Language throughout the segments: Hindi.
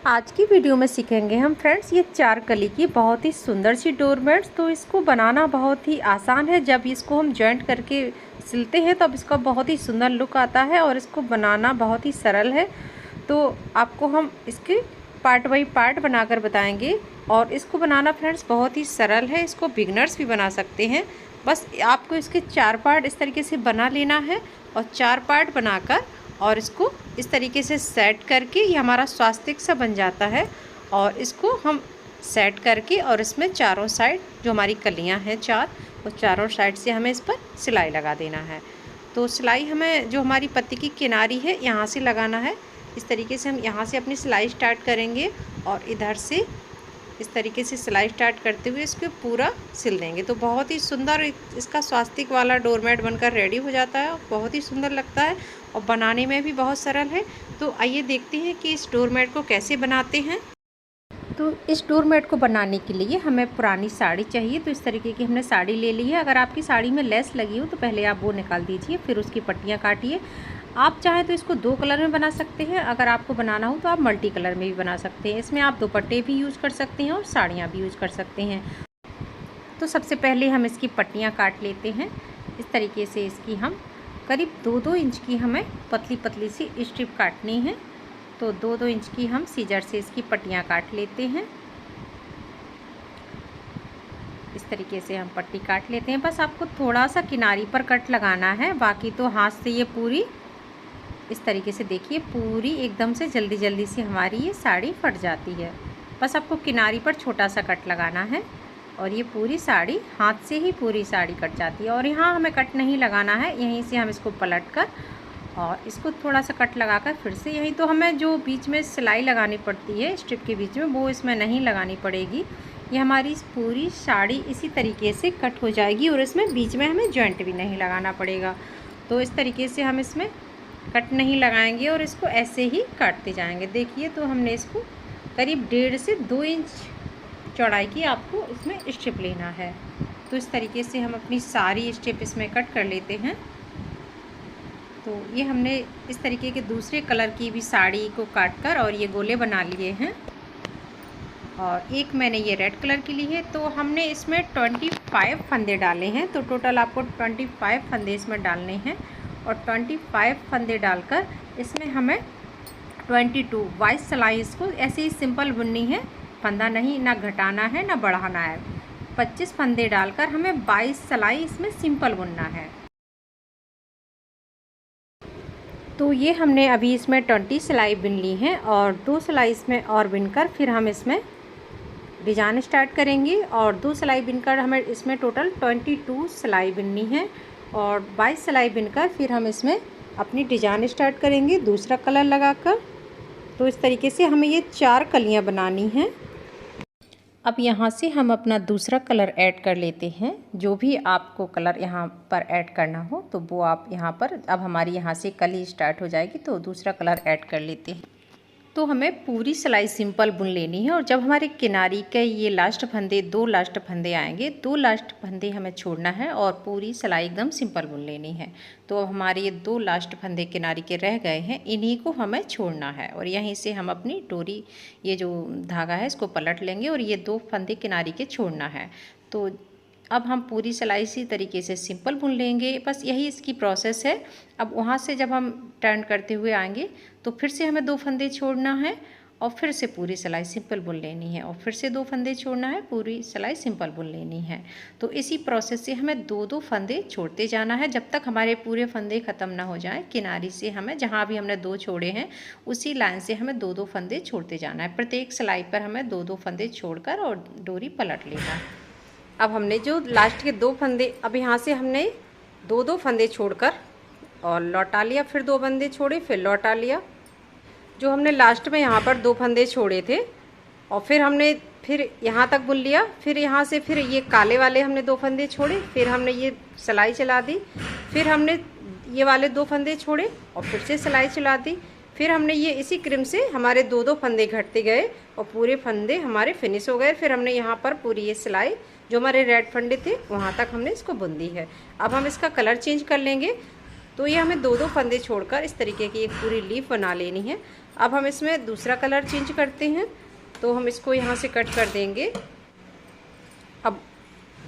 आज की वीडियो में सीखेंगे हम फ्रेंड्स ये 4 कली की बहुत ही सुंदर सी डोरमेट्स। तो इसको बनाना बहुत ही आसान है। जब इसको हम जॉइंट करके सिलते हैं तब इसका बहुत ही सुंदर लुक आता है और इसको बनाना बहुत ही सरल है। तो आपको हम इसके पार्ट बाई पार्ट बनाकर बताएंगे और इसको बनाना फ्रेंड्स बहुत ही सरल है। इसको बिगनर्स भी बना सकते हैं। बस आपको इसके 4 पार्ट इस तरीके से बना लेना है और 4 पार्ट बनाकर और इसको इस तरीके से सेट करके ये हमारा स्वास्तिक सा बन जाता है। और इसको हम सेट करके और इसमें चारों साइड जो हमारी कलियां हैं 4, वो चारों साइड से हमें इस पर सिलाई लगा देना है। तो सिलाई हमें जो हमारी पत्ती की किनारी है यहाँ से लगाना है। इस तरीके से हम यहाँ से अपनी सिलाई स्टार्ट करेंगे और इधर से इस तरीके से सिलाई स्टार्ट करते हुए इसको पूरा सिल देंगे। तो बहुत ही सुंदर इसका स्वास्तिक वाला डोरमेट बनकर रेडी हो जाता है। बहुत ही सुंदर लगता है और बनाने में भी बहुत सरल है। तो आइए देखते हैं कि इस डोरमेट को कैसे बनाते हैं। तो इस डोरमेट को बनाने के लिए हमें पुरानी साड़ी चाहिए। तो इस तरीके की हमने साड़ी ले ली है। अगर आपकी साड़ी में लेस लगी हो तो पहले आप वो निकाल दीजिए, फिर उसकी पट्टियाँ काटिए। आप चाहें तो इसको 2 कलर में बना सकते हैं। अगर आपको बनाना हो तो आप मल्टी कलर में भी बना सकते हैं। इसमें आप दुपट्टे भी यूज़ कर सकते हैं और साड़ियाँ भी यूज़ कर सकते हैं। तो सबसे पहले हम इसकी पट्टियाँ काट लेते हैं। इस तरीके से इसकी हम करीब 2-2 इंच की हमें पतली पतली सी स्ट्रिप काटनी है। तो 2-2 इंच की हम सीजर से इसकी पट्टियाँ काट लेते हैं। इस तरीके से हम पट्टी काट लेते हैं। बस आपको थोड़ा सा किनारी पर कट लगाना है, बाकी तो हाथ से ये पूरी इस तरीके से देखिए पूरी एकदम से जल्दी जल्दी से हमारी ये साड़ी फट जाती है। बस आपको किनारी पर छोटा सा कट लगाना है और ये पूरी साड़ी हाथ से ही पूरी साड़ी कट जाती है। और यहाँ हमें कट नहीं लगाना है, यहीं से हम इसको पलट कर और इसको थोड़ा सा कट लगाकर फिर से यहीं, तो हमें जो बीच में सिलाई लगानी पड़ती है स्ट्रिप के बीच में, वो इसमें नहीं लगानी पड़ेगी। ये हमारी पूरी साड़ी इसी तरीके से कट हो जाएगी और इसमें बीच में हमें जॉइंट भी नहीं लगाना पड़ेगा। तो इस तरीके से हम इसमें कट नहीं लगाएंगे और इसको ऐसे ही काटते जाएंगे। देखिए तो हमने इसको करीब 1.5 से 2 इंच चौड़ाई की आपको इसमें स्ट्रिप लेना है। तो इस तरीके से हम अपनी सारी स्ट्रिप इसमें कट कर लेते हैं। तो ये हमने इस तरीके के दूसरे कलर की भी साड़ी को काट कर और ये गोले बना लिए हैं। और एक मैंने ये रेड कलर की ली है। तो हमने इसमें 25 फंदे डाले हैं। तो टोटल आपको 25 फंदे इसमें डालने हैं और 25 फंदे डालकर इसमें हमें 22 सिलाई इसको ऐसे ही सिंपल बुननी है। फंदा नहीं ना घटाना है ना बढ़ाना है। 25 फंदे डालकर हमें 22 सिलाई इसमें सिंपल बुनना है। तो ये हमने अभी इसमें 20 सिलाई बुन ली है और 2 सिलाई इसमें और बुनकर फिर हम इसमें डिजाइन स्टार्ट करेंगे। और 2 सिलाई बुनकर हमें इसमें टोटल 22 सिलाई बुननी है और 22 सिलाई बुनकर फिर हम इसमें अपनी डिजाइन स्टार्ट करेंगे दूसरा कलर लगाकर। तो इस तरीके से हमें ये 4 कलियां बनानी हैं। अब यहाँ से हम अपना दूसरा कलर ऐड कर लेते हैं। जो भी आपको कलर यहाँ पर ऐड करना हो तो वो आप यहाँ पर, अब हमारी यहाँ से कली स्टार्ट हो जाएगी तो दूसरा कलर ऐड कर लेते हैं। तो हमें पूरी सिलाई सिंपल बुन लेनी है और जब हमारे किनारी के ये लास्ट फंदे 2 लास्ट फंदे आएंगे, 2 लास्ट फंदे हमें छोड़ना है और पूरी सिलाई एकदम सिंपल बुन लेनी है। तो हमारे ये 2 लास्ट फंदे किनारी के रह गए हैं, इन्हीं को हमें छोड़ना है और यहीं से हम अपनी डोरी, ये जो धागा है इसको पलट लेंगे और ये 2 फंदे किनारी के छोड़ना है। तो अब हम पूरी सिलाई इसी तरीके से सिंपल बुन लेंगे। बस यही इसकी प्रोसेस है। अब वहाँ से जब हम टर्न करते हुए आएंगे तो फिर से हमें 2 फंदे छोड़ना है और फिर से पूरी सिलाई सिंपल बुन लेनी है और फिर से 2 फंदे छोड़ना है, पूरी सिलाई सिंपल बुन लेनी है। तो इसी प्रोसेस से हमें 2-2 फंदे छोड़ते जाना है जब तक हमारे पूरे फंदे ख़त्म ना हो जाएं। किनारी से हमें जहाँ भी हमने 2 छोड़े हैं उसी लाइन से हमें 2-2 फंदे छोड़ते जाना है। प्रत्येक सिलाई पर हमें 2-2 फंदे छोड़कर और डोरी पलट लेना है। अब हमने जो लास्ट के 2 फंदे, अब यहाँ से हमने 2-2 फंदे छोड़कर और लौटा लिया, फिर 2 फंदे छोड़े फिर लौटा लिया। जो हमने लास्ट में यहाँ पर 2 फंदे छोड़े थे और फिर हमने फिर यहाँ तक बुन लिया। फिर यहाँ से फिर ये काले वाले हमने 2 फंदे छोड़े, फिर हमने ये सिलाई चला दी, फिर हमने ये वाले 2 फंदे छोड़े और फिर से सिलाई चला दी। फिर हमने ये इसी क्रम से हमारे 2-2 फंदे घटते गए और पूरे फंदे हमारे फिनिश हो गए। फिर हमने यहाँ पर पूरी ये सिलाई जो हमारे रेड फंदे थे वहाँ तक हमने इसको बुन दी है। अब हम इसका कलर चेंज कर लेंगे। तो ये हमें 2-2 फंदे छोड़कर इस तरीके की एक पूरी लीफ बना लेनी है अब हम इसमें दूसरा कलर चेंज करते हैं, तो हम इसको यहाँ से कट कर देंगे। अब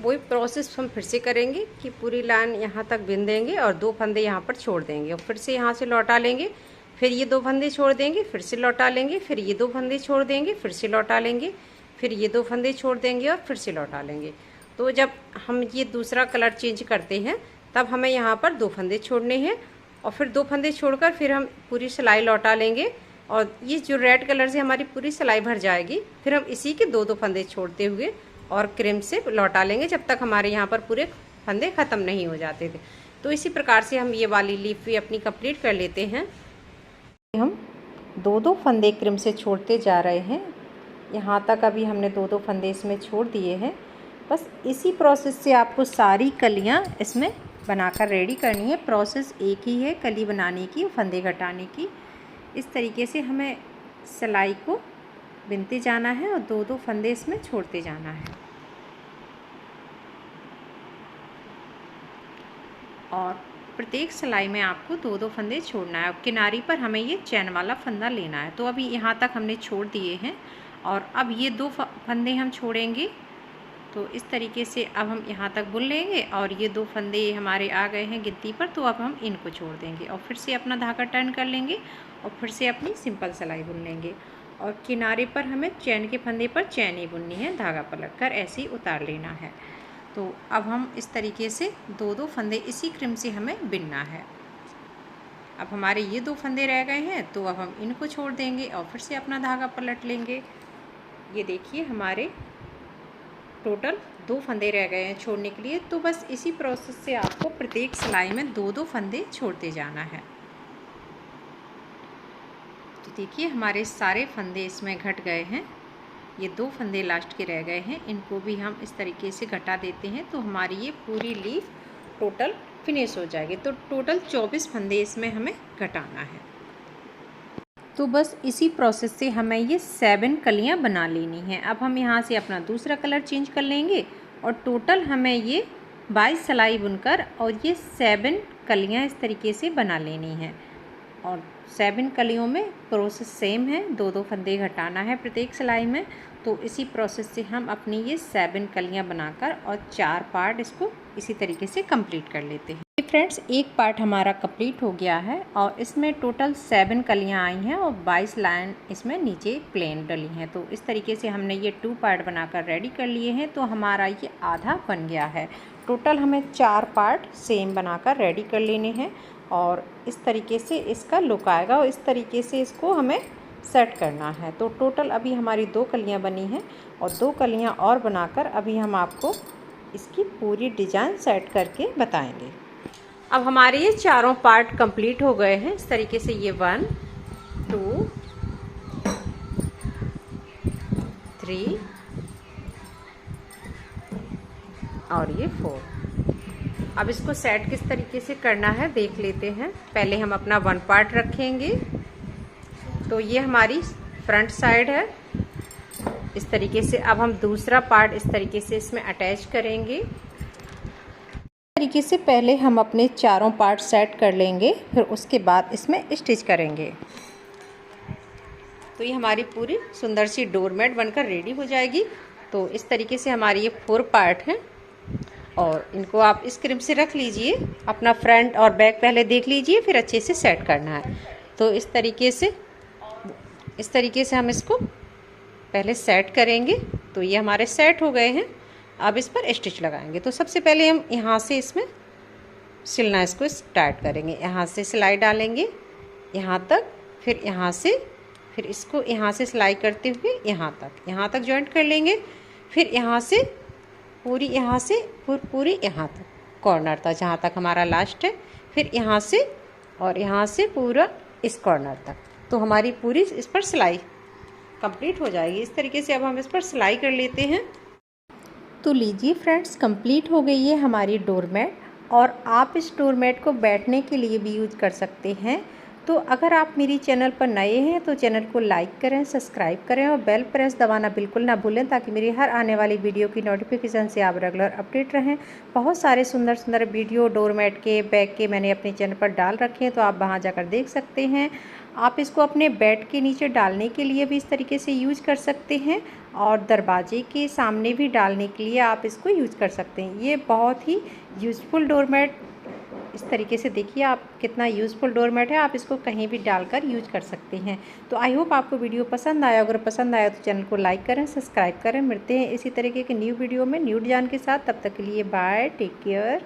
वही प्रोसेस हम फिर से करेंगे कि पूरी लाइन यहाँ तक बिन देंगे और 2 फंदे यहाँ पर छोड़ देंगे और फिर से यहाँ से लौटा लेंगे, फिर ये 2 फंदे छोड़ देंगे, फिर से लौटा लेंगे, फिर ये 2 फंदे छोड़ देंगे, फिर से लौटा लेंगे, फिर ये 2 फंदे छोड़ देंगे और फिर से लौटा लेंगे। तो जब हम ये दूसरा कलर चेंज करते हैं तब हमें यहाँ पर 2 फंदे छोड़ने हैं और फिर 2 फंदे छोड़कर फिर हम पूरी सिलाई लौटा लेंगे और ये जो रेड कलर से हमारी पूरी सिलाई भर जाएगी। फिर हम इसी के 2-2 फंदे छोड़ते हुए और क्रेम से लौटा लेंगे जब तक हमारे यहाँ पर पूरे फंदे ख़त्म नहीं हो जाते थे। तो इसी प्रकार से हम ये वाली लीफ भी अपनी कंप्लीट कर लेते हैं। हम 2-2 फंदे क्रेम से छोड़ते जा रहे हैं। यहाँ तक अभी हमने 2-2 फंदे इसमें छोड़ दिए हैं। बस इसी प्रोसेस से आपको सारी कलियाँ इसमें बनाकर रेडी करनी है। प्रोसेस एक ही है, कली बनाने की, फंदे घटाने की। इस तरीके से हमें सिलाई को बिनते जाना है और 2-2 फंदे इसमें छोड़ते जाना है। और प्रत्येक सिलाई में आपको 2-2 फंदे छोड़ना है। अब किनारी पर हमें ये चैन वाला फंदा लेना है। तो अभी यहाँ तक हमने छोड़ दिए हैं और अब ये 2 फंदे हम छोड़ेंगे। तो इस तरीके से अब हम यहाँ तक बुन लेंगे और ये 2 फंदे हमारे आ गए हैं गिनती पर, तो अब हम इनको छोड़ देंगे और फिर से अपना धागा टर्न कर लेंगे और फिर से अपनी सिंपल सिलाई बुन लेंगे। और किनारे पर हमें चैन के फंदे पर चैन ही बुननी है, धागा पलट कर ऐसे ही उतार लेना है। तो अब हम इस तरीके से 2-2 फंदे इसी क्रम से हमें बिनना है। अब हमारे ये 2 फंदे रह गए हैं, तो अब हम इनको छोड़ देंगे और फिर से अपना धागा पलट लेंगे। ये देखिए हमारे टोटल 2 फंदे रह गए हैं छोड़ने के लिए। तो बस इसी प्रोसेस से आपको प्रत्येक सिलाई में 2-2 फंदे छोड़ते जाना है। तो देखिए हमारे सारे फंदे इसमें घट गए हैं। ये 2 फंदे लास्ट के रह गए हैं, इनको भी हम इस तरीके से घटा देते हैं तो हमारी ये पूरी लीफ टोटल फिनिश हो जाएगी। तो टोटल 24 फंदे इसमें हमें घटाना है। तो बस इसी प्रोसेस से हमें ये 7 कलियां बना लेनी हैं। अब हम यहाँ से अपना दूसरा कलर चेंज कर लेंगे और टोटल हमें ये 22 सिलाई बुनकर और ये 7 कलियां इस तरीके से बना लेनी हैं। और 7 कलियों में प्रोसेस सेम है, 2-2 फंदे घटाना है प्रत्येक सिलाई में। तो इसी प्रोसेस से हम अपनी ये 7 कलियां बनाकर और 4 पार्ट इसको इसी तरीके से कंप्लीट कर लेते हैं। फ्रेंड्स, एक पार्ट हमारा कंप्लीट हो गया है और इसमें टोटल 7 कलियां आई हैं और 22 लाइन इसमें नीचे प्लेन डली हैं। तो इस तरीके से हमने ये 2 पार्ट बनाकर रेडी कर लिए हैं। तो हमारा ये आधा बन गया है। टोटल हमें 4 पार्ट सेम बनाकर रेडी कर लेने हैं और इस तरीके से इसका लुक आएगा और इस तरीके से इसको हमें सेट करना है। तो टोटल अभी हमारी 2 कलियां बनी हैं और 2 कलियां और बनाकर अभी हम आपको इसकी पूरी डिज़ाइन सेट करके बताएंगे। अब हमारे ये चारों पार्ट कंप्लीट हो गए हैं। इस तरीके से ये 1 2 3 और ये 4। अब इसको सेट किस तरीके से करना है देख लेते हैं। पहले हम अपना 1 पार्ट रखेंगे। तो ये हमारी फ्रंट साइड है इस तरीके से। अब हम दूसरा पार्ट इस तरीके से इसमें अटैच करेंगे। इस तरीके से पहले हम अपने चारों पार्ट सेट कर लेंगे, फिर उसके बाद इसमें स्टिच करेंगे। तो ये हमारी पूरी सुंदर सी डोरमेट बनकर रेडी हो जाएगी। तो इस तरीके से हमारी ये 4 पार्ट हैं और इनको आप इस क्रीम से रख लीजिए। अपना फ्रंट और बैक पहले देख लीजिए, फिर अच्छे से सेट करना है। तो इस तरीके से हम इसको पहले सेट करेंगे। तो ये हमारे सेट हो गए हैं। अब इस पर स्टिच लगाएंगे। तो सबसे पहले हम यहाँ से इसमें सिलना इसको स्टार्ट करेंगे। यहाँ से सिलाई डालेंगे यहाँ तक, फिर यहाँ से, फिर इसको यहाँ से सिलाई करते हुए यहाँ तक जॉइंट कर लेंगे। फिर यहाँ से पूरी यहाँ तक कॉर्नर तक, जहाँ तक हमारा लास्ट है। फिर यहाँ से और यहाँ से पूरा इस कॉर्नर तक। तो हमारी पूरी इस पर सिलाई कंप्लीट हो जाएगी। इस तरीके से अब हम इस पर सिलाई कर लेते हैं। तो लीजिए फ्रेंड्स, कंप्लीट हो गई है हमारी डोरमेट और आप इस डोरमेट को बैठने के लिए भी यूज़ कर सकते हैं। तो अगर आप मेरी चैनल पर नए हैं तो चैनल को लाइक करें, सब्सक्राइब करें और बेल प्रेस दबाना बिल्कुल ना भूलें, ताकि मेरी हर आने वाली वीडियो की नोटिफिकेशन से आप रेगुलर अपडेट रहें। बहुत सारे सुंदर सुंदर वीडियो डोरमेट के, बैग के मैंने अपने चैनल पर डाल रखे हैं, तो आप वहां जाकर देख सकते हैं। आप इसको अपने बेड के नीचे डालने के लिए भी इस तरीके से यूज कर सकते हैं और दरवाजे के सामने भी डालने के लिए आप इसको यूज कर सकते हैं। ये बहुत ही यूज़फुल डोरमेट, इस तरीके से देखिए आप कितना यूज़फुल डोरमेट है, आप इसको कहीं भी डालकर यूज कर सकते हैं। तो आई होप आपको वीडियो पसंद आया। अगर पसंद आया तो चैनल को लाइक करें, सब्सक्राइब करें। मिलते हैं इसी तरीके के न्यू वीडियो में न्यू डिज़ाइन के साथ। तब तक के लिए बाय, टेक केयर।